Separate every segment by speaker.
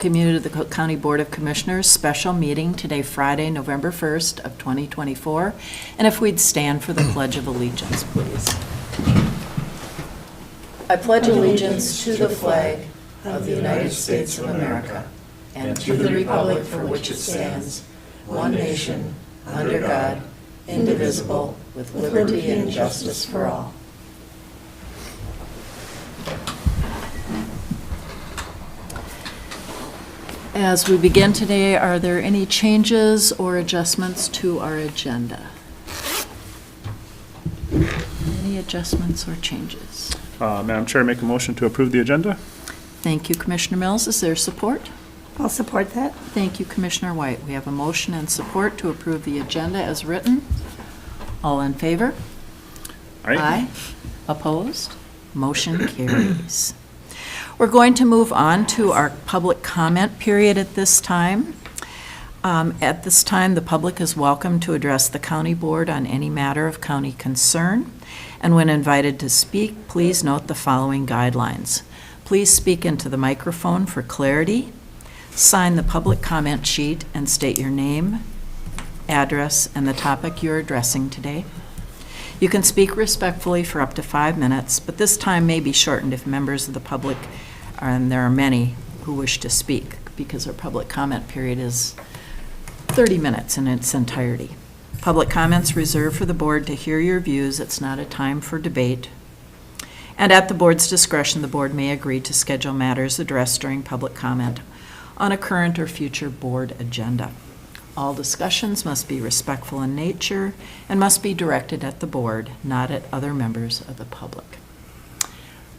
Speaker 1: Welcome you to the Cook County Board of Commissioners special meeting today, Friday, November 1st of 2024. And if we'd stand for the Pledge of Allegiance, please. I pledge allegiance to the flag of the United States of America and to the republic for which it stands, one nation, under God, indivisible, with liberty and justice for all. As we begin today, are there any changes or adjustments to our agenda? Any adjustments or changes?
Speaker 2: Madam Chair, make a motion to approve the agenda.
Speaker 1: Thank you, Commissioner Mills. Is there support?
Speaker 3: I'll support that.
Speaker 1: Thank you, Commissioner White. We have a motion and support to approve the agenda as written. All in favor?
Speaker 2: Aye.
Speaker 1: Opposed? Motion carries. We're going to move on to our public comment period at this time. At this time, the public is welcome to address the county board on any matter of county concern. And when invited to speak, please note the following guidelines. Please speak into the microphone for clarity. Sign the public comment sheet and state your name, address, and the topic you're addressing today. You can speak respectfully for up to 5 minutes, but this time may be shortened if members of the public, and there are many who wish to speak, because our public comment period is 30 minutes in its entirety. Public comments reserved for the board to hear your views. It's not a time for debate. And at the board's discretion, the board may agree to schedule matters addressed during public comment on a current or future board agenda. All discussions must be respectful in nature and must be directed at the board, not at other members of the public.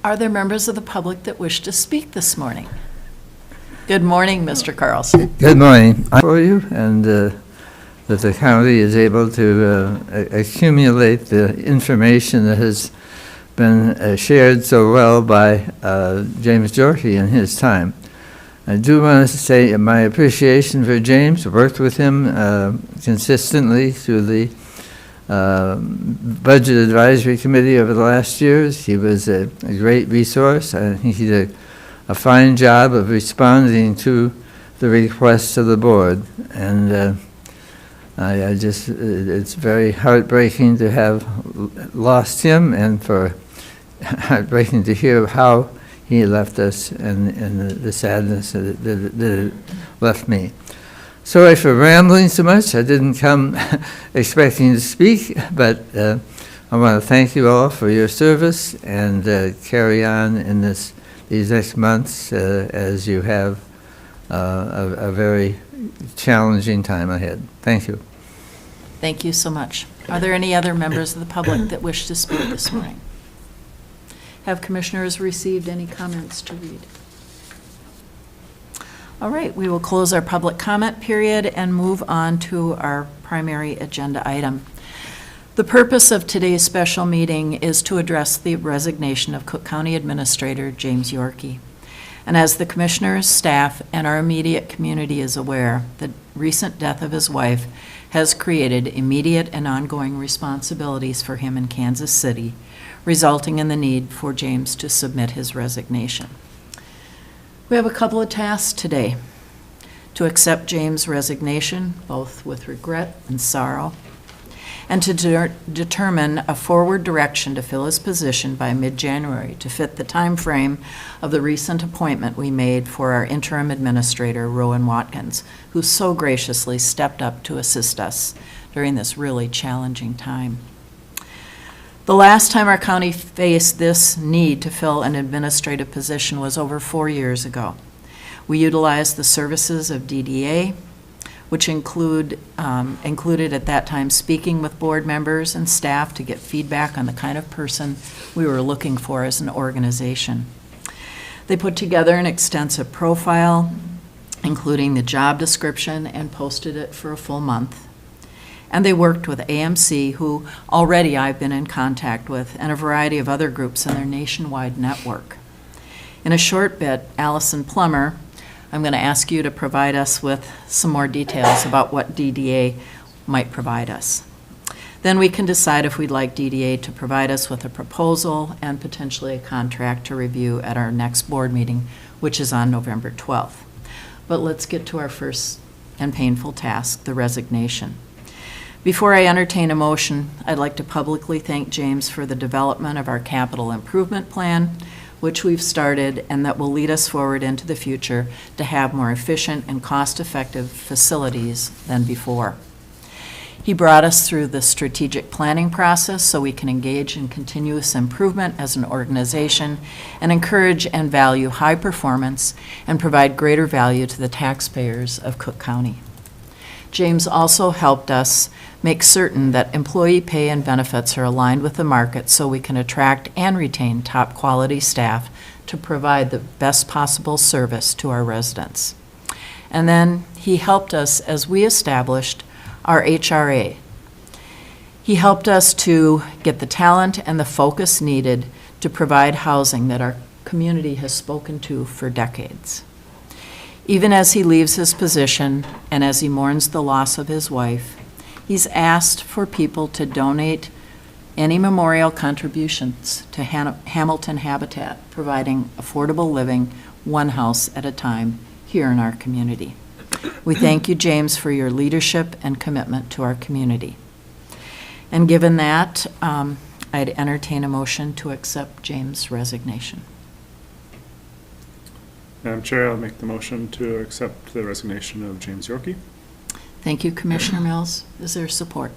Speaker 1: Are there members of the public that wish to speak this morning? Good morning, Mr. Carlson.
Speaker 4: Good morning. For you, and that the county is able to accumulate the information that has been shared so well by James JOERKE in his time. I do want to say my appreciation for James. I worked with him consistently through the Budget Advisory Committee over the last years. He was a great resource. I think he did a fine job of responding to the requests of the board. And I just, it's very heartbreaking to have lost him, and for heartbreaking to hear how he left us, and the sadness that it left me. Sorry for rambling so much. I didn't come expecting to speak, but I want to thank you all for your service, and carry on in these next months as you have a very challenging time ahead. Thank you.
Speaker 1: Thank you so much. Are there any other members of the public that wish to speak this morning? Have commissioners received any comments to read? All right, we will close our public comment period and move on to our primary agenda item. The purpose of today's special meeting is to address the resignation of Cook County Administrator James JOERKE. And as the commissioners, staff, and our immediate community is aware, the recent death of his wife has created immediate and ongoing responsibilities for him in Kansas City, resulting in the need for James to submit his resignation. We have a couple of tasks today: to accept James' resignation, both with regret and sorrow, and to determine a forward direction to fill his position by mid-January to fit the time frame of the recent appointment we made for our interim administrator, Rowan Watkins, who so graciously stepped up to assist us during this really challenging time. The last time our county faced this need to fill an administrative position was over 4 years ago. We utilized the services of DDA, which included at that time speaking with board members and staff to get feedback on the kind of person we were looking for as an organization. They put together an extensive profile, including the job description, and posted it for a full month. And they worked with AMC, who already I've been in contact with, and a variety of other groups in their nationwide network. In a short bit, Allison Plummer, I'm going to ask you to provide us with some more details about what DDA might provide us. Then we can decide if we'd like DDA to provide us with a proposal and potentially a contract to review at our next board meeting, which is on November 12th. But let's get to our first and painful task, the resignation. Before I entertain a motion, I'd like to publicly thank James for the development of our capital improvement plan, which we've started and that will lead us forward into the future to have more efficient and cost-effective facilities than before. He brought us through the strategic planning process so we can engage in continuous improvement as an organization and encourage and value high performance and provide greater value to the taxpayers of Cook County. James also helped us make certain that employee pay and benefits are aligned with the market so we can attract and retain top quality staff to provide the best possible service to our residents. And then he helped us as we established our HRA. He helped us to get the talent and the focus needed to provide housing that our community has spoken to for decades. Even as he leaves his position and as he mourns the loss of his wife, he's asked for people to donate any memorial contributions to Hamilton Habitat, providing affordable living one house at a time here in our community. We thank you, James, for your leadership and commitment to our community. And given that, I'd entertain a motion to accept James' resignation.
Speaker 2: Madam Chair, I'll make the motion to accept the resignation of James JOERKE.
Speaker 1: Thank you, Commissioner Mills. Is there support?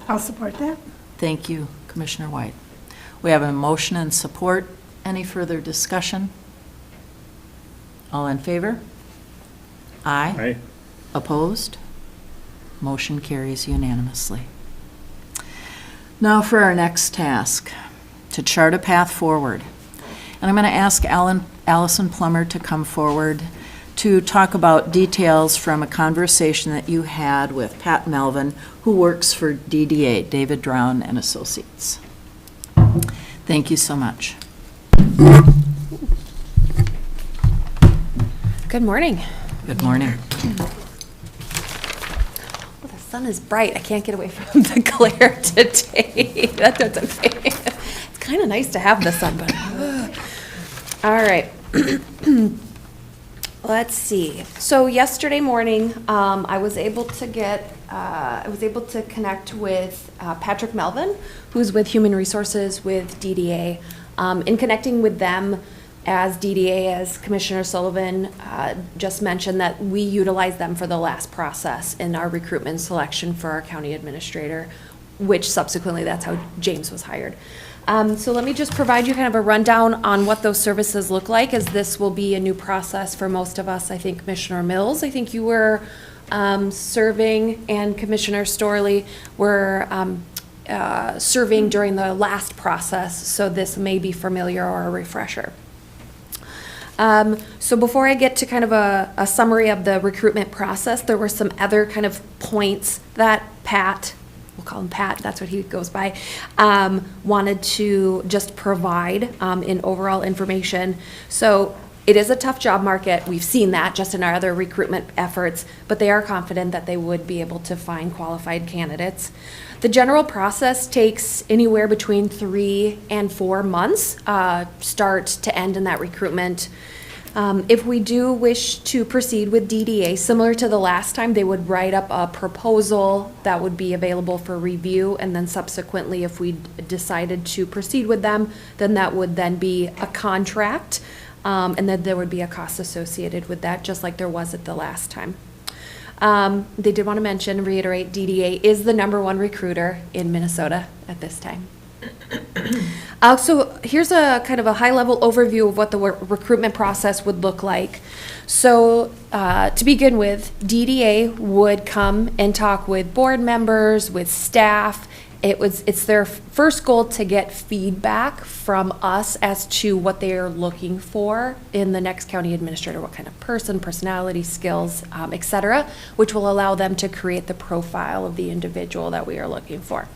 Speaker 3: I'll support that.
Speaker 1: Thank you, Commissioner White. We have a motion and support. Any further discussion? All in favor? Aye.
Speaker 2: Aye.
Speaker 1: Opposed? Motion carries unanimously. Now for our next task, to chart a path forward. And I'm going to ask Allison Plummer to come forward to talk about details from a conversation that you had with Pat Melvin, who works for DDA, David Drown and Associates. Thank you so much.
Speaker 5: Good morning.
Speaker 1: Good morning.
Speaker 5: Well, the sun is bright. I can't get away from the glare today. That's okay. It's kind of nice to have the sun, but all right. Let's see. So yesterday morning, I was able to connect with Patrick Melvin, who's with Human Resources with DDA. In connecting with them, as DDA, as Commissioner Sullivan just mentioned, that we utilize them for the last process in our recruitment selection for our county administrator, which subsequently that's how James was hired. So let me just provide you kind of a rundown on what those services look like, as this will be a new process for most of us. I think Commissioner Mills, I think you were serving, and Commissioner Storley were serving during the last process, so this may be familiar or a refresher. So before I get to kind of a summary of the recruitment process, there were some other kind of points that Pat, we'll call him Pat, that's what he goes by, wanted to just provide in overall information. So it is a tough job market. We've seen that just in our other recruitment efforts, but they are confident that they would be able to find qualified candidates. The general process takes anywhere between 3 and 4 months, start to end in that recruitment. If we do wish to proceed with DDA, similar to the last time, they would write up a proposal that would be available for review, and then subsequently, if we decided to proceed with them, then that would then be a contract, and then there would be a cost associated with that, just like there was at the last time. They did want to reiterate, DDA is the #1 recruiter in Minnesota at this time. So here's a kind of a high-level overview of what the recruitment process would look like. So to begin with, DDA would come and talk with board members, with staff. It's their first goal to get feedback from us as to what they are looking for in the next county administrator, what kind of person, personality, skills, et cetera, which will allow them to create the profile of the individual that we are looking for.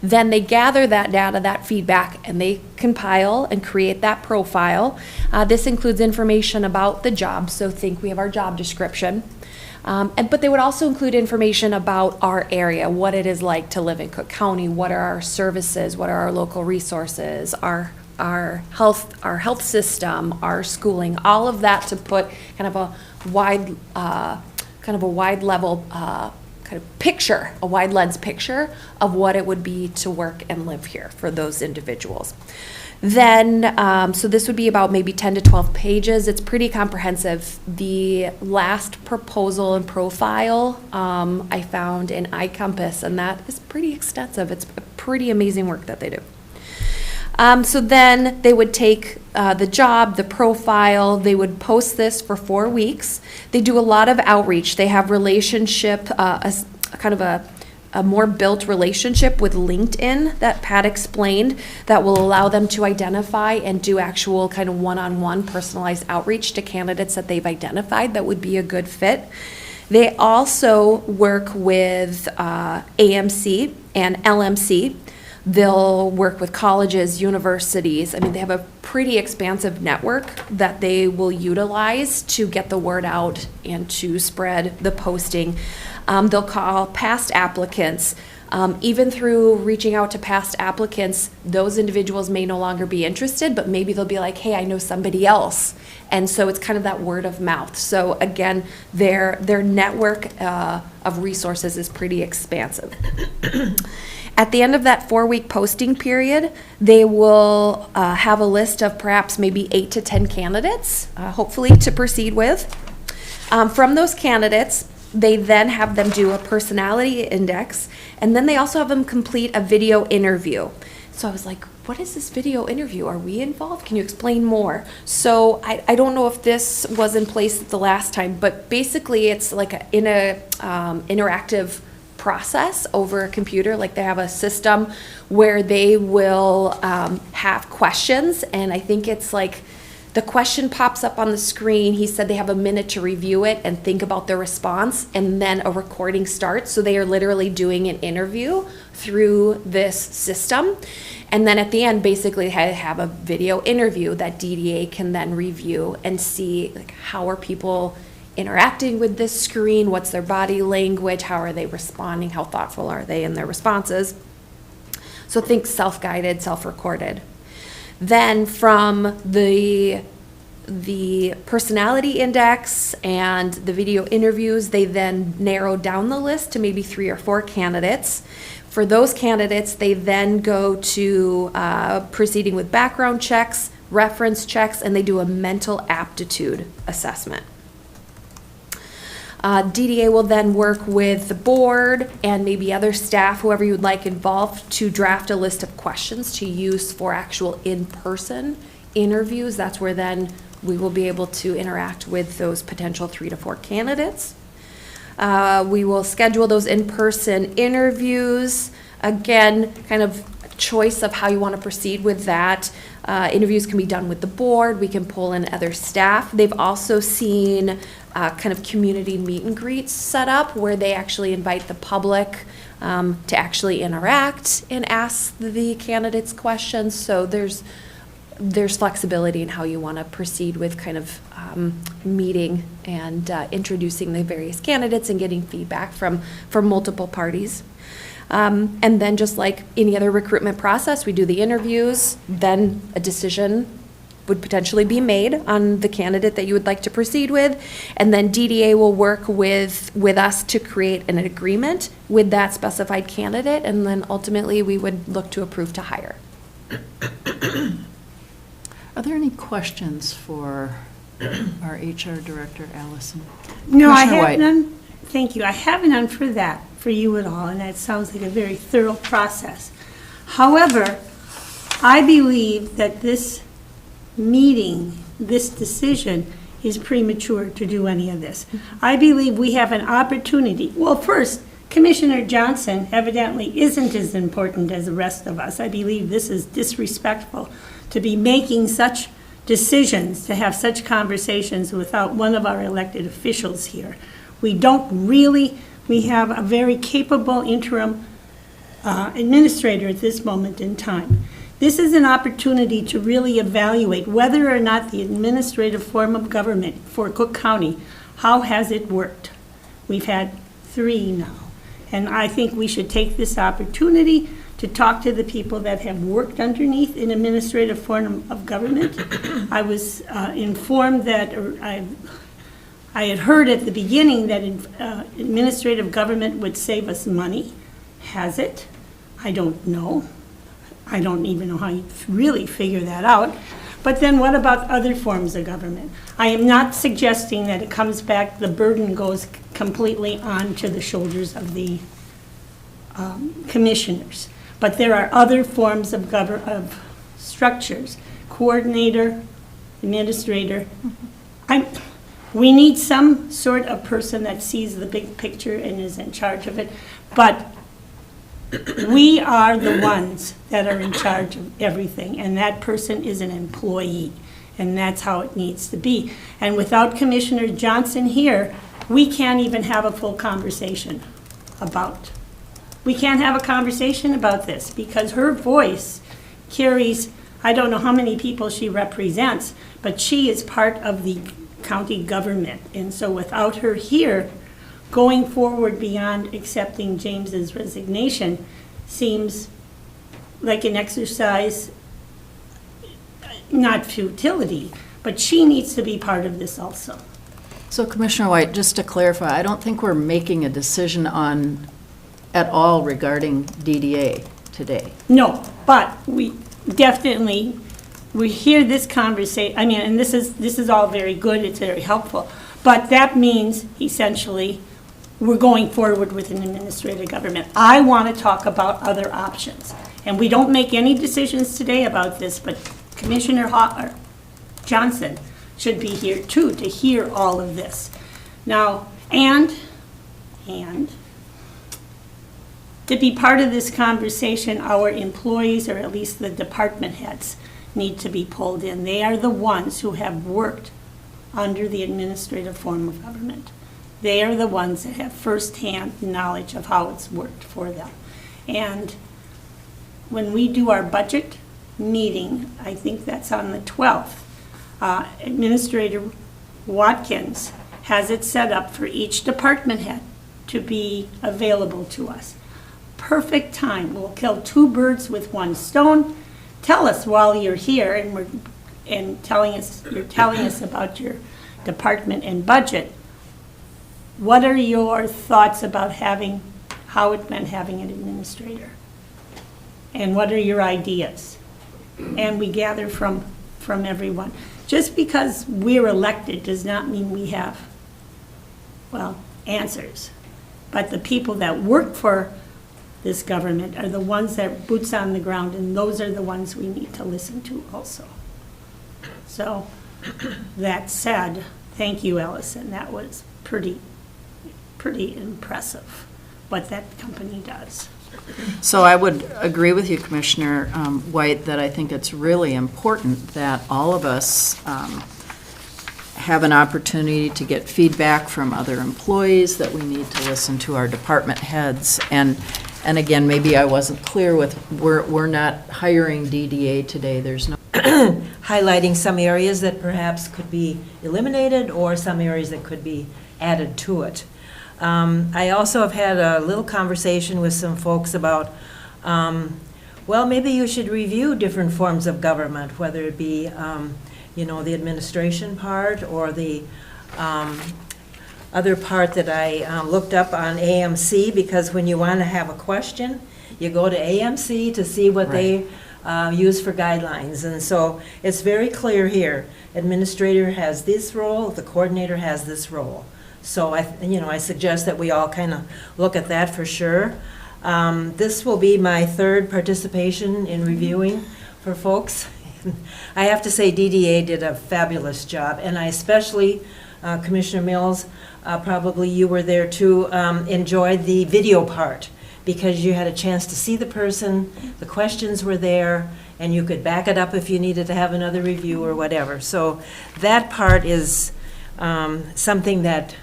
Speaker 5: Then they gather that data, that feedback, and they compile and create that profile. This includes information about the job, so think we have our job description. But they would also include information about our area, what it is like to live in Cook County, what are our services, what are our local resources, our our health system, our schooling, all of that to put kind of a wide level kind of picture, a wide lens picture of what it would be to work and live here for those individuals. Then, so this would be about maybe 10 to 12 pages. It's pretty comprehensive. The last proposal and profile I found in iCompass, and that is pretty extensive. It's pretty amazing work that they do. So then they would take the job, the profile, they would post this for 4 weeks. They do a lot of outreach. They have relationship, kind of a more built relationship with LinkedIn that Pat explained that will allow them to identify and do actual kind of one-on-one personalized outreach to candidates that they've identified that would be a good fit. They also work with AMC and LMC. They'll work with colleges, universities. I mean, they have a pretty expansive network that they will utilize to get the word out and to spread the posting. They'll call past applicants. Even through reaching out to past applicants, those individuals may no longer be interested, but maybe they'll be like, hey, I know somebody else. And so it's kind of that word of mouth. So again, their network of resources is pretty expansive. At the end of that 4-week posting period, they will have a list of perhaps maybe 8 to 10 candidates, hopefully to proceed with. From those candidates, they then have them do a personality index, and then they also have them complete a video interview. So I was like, what is this video interview? Are we involved? Can you explain more? So I don't know if this was in place the last time, but basically it's like in a interactive process over a computer. Like they have a system where they will have questions, and I think it's like the question pops up on the screen. He said they have a minute to review it and think about their response, and then a recording starts. So they are literally doing an interview through this system. And then at the end, basically have a video interview that DDA can then review and see like how are people interacting with this screen, what's their body language, how are they responding, how thoughtful are they in their responses. So think self-guided, self-recorded. Then from the personality index and the video interviews, they then narrow down the list to maybe 3 or 4 candidates. For those candidates, they then go to proceeding with background checks, reference checks, and they do a mental aptitude assessment. DDA will then work with the board and maybe other staff, whoever you would like involved, to draft a list of questions to use for actual in-person interviews. That's where then we will be able to interact with those potential 3 to 4 candidates. We will schedule those in-person interviews. Again, kind of choice of how you want to proceed with that. Interviews can be done with the board. We can pull in other staff. They've also seen kind of community meet and greets set up where they actually invite the public to actually interact and ask the candidates questions. So there's flexibility in how you want to proceed with kind of meeting and introducing the various candidates and getting feedback from multiple parties. And then just like any other recruitment process, we do the interviews, then a decision would potentially be made on the candidate that you would like to proceed with. And then DDA will work with us to create an agreement with that specified candidate. And then ultimately we would look to approve to hire.
Speaker 1: Are there any questions for our HR Director, Allison?
Speaker 3: No, I
Speaker 1: Commissioner
Speaker 3: have
Speaker 1: White.
Speaker 3: none. Thank you. I have none for that, for you at all, and that sounds like a very thorough process. However, I believe that this meeting, this decision, is premature to do any of this. I believe we have an opportunity. Well, first, Commissioner Johnson evidently isn't as important as the rest of us. I believe this is disrespectful to be making such decisions, to have such conversations without one of our elected officials here. We have a very capable interim administrator at this moment in time. This is an opportunity to really evaluate whether or not the administrative form of government for Cook County, how has it worked? We've had 3 now. And I think we should take this opportunity to talk to the people that have worked underneath an administrative form of government. I was informed that, or I had heard at the beginning that administrative government would save us money. Has it? I don't know. I don't even know how you really figure that out. But then what about other forms of government? I am not suggesting that it comes back, the burden goes completely onto the shoulders of the commissioners. But there are other forms of structures, coordinator, administrator. We need some sort of person that sees the big picture and is in charge of it. But we are the ones that are in charge of everything, and that person is an employee, and that's how it needs to be. And without Commissioner Johnson here, we can't even have a full conversation about. We can't have a conversation about this because her voice carries, I don't know how many people she represents, but she is part of the county government. And so without her here, going forward beyond accepting James's resignation seems like an exercise, not futility, but she needs to be part of this also.
Speaker 1: So Commissioner White, just to clarify, I don't think we're making a decision on, at all regarding DDA today.
Speaker 3: No, but we definitely, we hear this conversation, I mean, and this is all very good, it's very helpful, but that means essentially we're going forward with an administrative government. I want to talk about other options. And we don't make any decisions today about this, but Commissioner Johnson should be here too to hear all of this. Now, and to be part of this conversation, our employees, or at least the department heads, need to be pulled in. They are the ones who have worked under the administrative form of government. They are the ones that have firsthand knowledge of how it's worked for them. And when we do our budget meeting, I think that's on the 12th, Administrator Watkins has it set up for each department head to be available to us. Perfect time. We'll kill two birds with one stone. Tell us while you're here and you're telling us about your department and budget. What are your thoughts about how it meant having an administrator? And what are your ideas? And we gather from everyone. Just because we're elected does not mean we have, well, answers. But the people that work for this government are the ones that are boots on the ground, and those are the ones we need to listen to also. So, that said, thank you, Allison. That was pretty impressive what that company does.
Speaker 1: So I would agree with you, Commissioner White, that I think it's really important that all of us have an opportunity to get feedback from other employees, that we need to listen to our department heads. And again, maybe I wasn't clear with, we're not hiring DDA today. There's no
Speaker 6: highlighting some areas that perhaps could be eliminated or some areas that could be added to it. I also have had a little conversation with some folks about, well, maybe you should review different forms of government, whether it be, the administration part or the other part that I looked up on AMC, because when you want to have a question, you go to AMC to see what they use for guidelines. And so it's very clear here. Administrator has this role, the coordinator has this role. So I suggest that we all kind of look at that for sure. This will be my third participation in reviewing for folks. I have to say DDA did a fabulous job, and I especially, Commissioner Mills, probably you were there too, enjoyed the video part, because you had a chance to see the person, the questions were there, and you could back it up if you needed to have another review or whatever. So that part is something that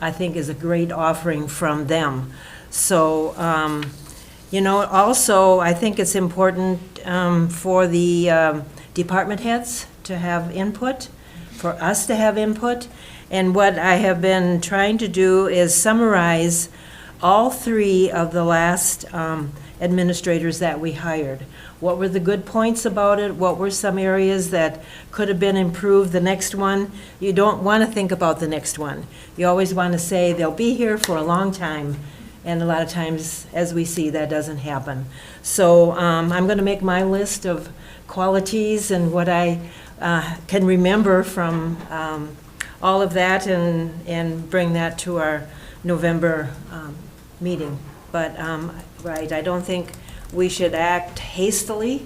Speaker 6: I think is a great offering from them. So, also I think it's important for the department heads to have input, for us to have input. And what I have been trying to do is summarize all three of the last administrators that we hired. What were the good points about it? What were some areas that could have been improved? The next one, you don't want to think about the next one. You always want to say, they'll be here for a long time. And a lot of times, as we see, that doesn't happen. So I'm going to make my list of qualities and what I can remember from all of that and bring that to our November meeting. But, right, I don't think we should act hastily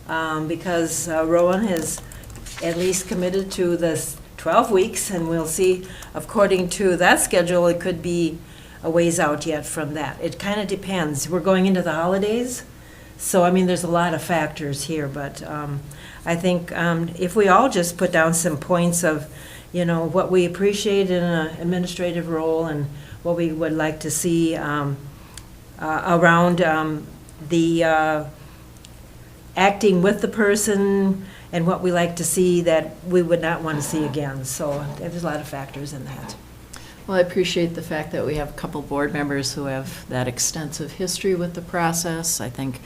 Speaker 6: because Rowan has at least committed to this 12 weeks, and we'll see, according to that schedule, it could be a ways out yet from that. It kind of depends. We're going into the holidays, so, I mean, there's a lot of factors here, but I think if we all just put down some points of, you know, what we appreciate in an administrative role and what we would like to see around the acting with the person and what we like to see that we would not want to see again. So there's a lot of factors in that.
Speaker 1: Well, I appreciate the fact that we have a couple board members who have that extensive history with the process. I think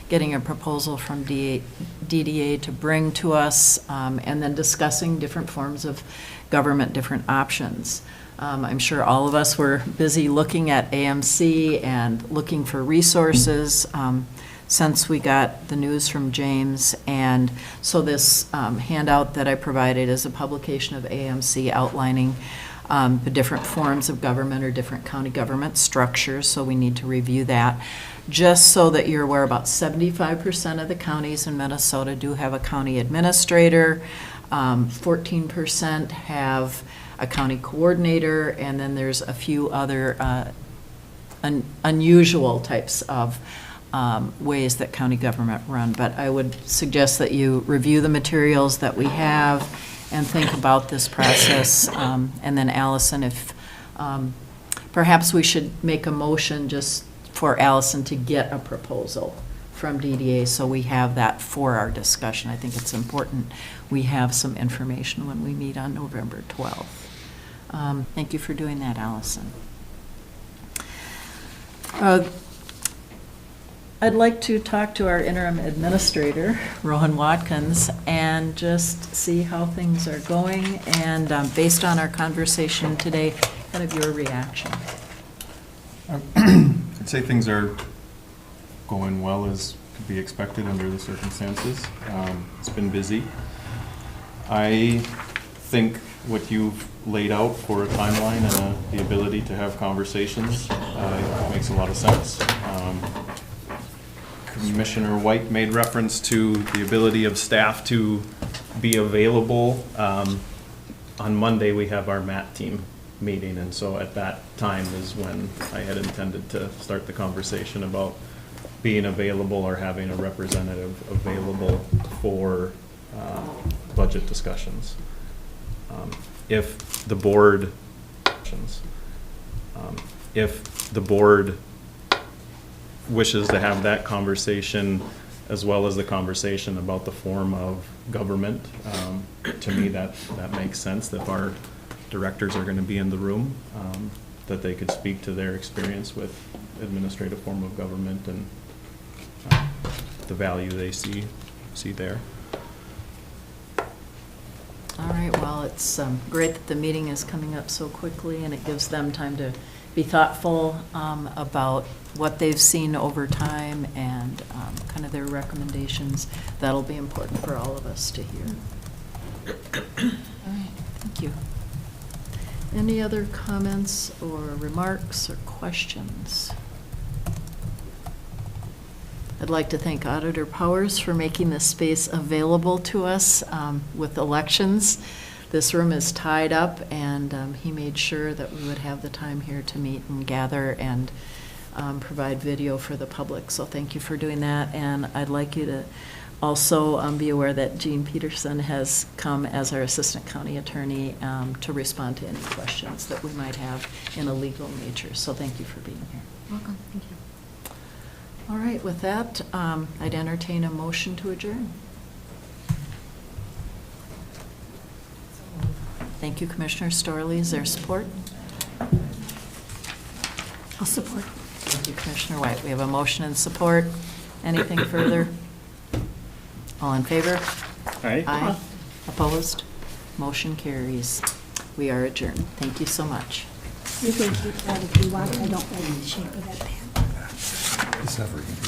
Speaker 1: getting a proposal from DDA to bring to us and then discussing different forms of government, different options. I'm sure all of us were busy looking at AMC and looking for resources since we got the news from James. And so this handout that I provided is a publication of AMC outlining the different forms of government or different county government structures, so we need to review that. Just so that you're aware, about 75% of the counties in Minnesota do have a county administrator, 14% have a county coordinator, and then there's a few other unusual types of ways that county government run. But I would suggest that you review the materials that we have and think about this process. And then Allison, if perhaps we should make a motion just for Allison to get a proposal from DDA so we have that for our discussion. I think it's important we have some information when we meet on November 12th. Thank you for doing that, Allison. I'd like to talk to our interim administrator, Rowan Watkins, and just see how things are going, and based on our conversation today, kind of your reaction.
Speaker 7: I'd say things are going well as could be expected under the circumstances. It's been busy. I think what you've laid out for a timeline and the ability to have conversations makes a lot of sense. Commissioner White made reference to the ability of staff to be available. On Monday, we have our MAT team meeting, and so at that time is when I had intended to start the conversation about being available or having a representative available for budget discussions. If the board wishes to have that conversation as well as the conversation about the form of government, to me that makes sense. If our directors are going to be in the room, that they could speak to their experience with administrative form of government and the value they see there.
Speaker 1: All right, well, it's great that the meeting is coming up so quickly, and it gives them time to be thoughtful about what they've seen over time and kind of their recommendations. That'll be important for all of us to hear. All right, thank you. Any other comments or remarks or questions? I'd like to thank Auditor Powers for making this space available to us with elections. This room is tied up, and he made sure that we would have the time here to meet and gather and provide video for the public. So thank you for doing that. And I'd like you to also be aware that Jean Peterson has come as our Assistant County Attorney to respond to any questions that we might have in a legal nature. So thank you for being here.
Speaker 5: Welcome. Thank you.
Speaker 1: All right, with that, I'd entertain a motion to adjourn. Thank you, Commissioner Storley. Is there support?
Speaker 3: I'll support.
Speaker 1: Thank you, Commissioner White. We have a motion and support. Anything further? All in favor?
Speaker 2: Aye.
Speaker 1: Aye. Opposed? Motion carries. We are adjourned. Thank you so much.
Speaker 3: You can keep that if you want. I don't like the shape of that pen.
Speaker 8: It's never gonna be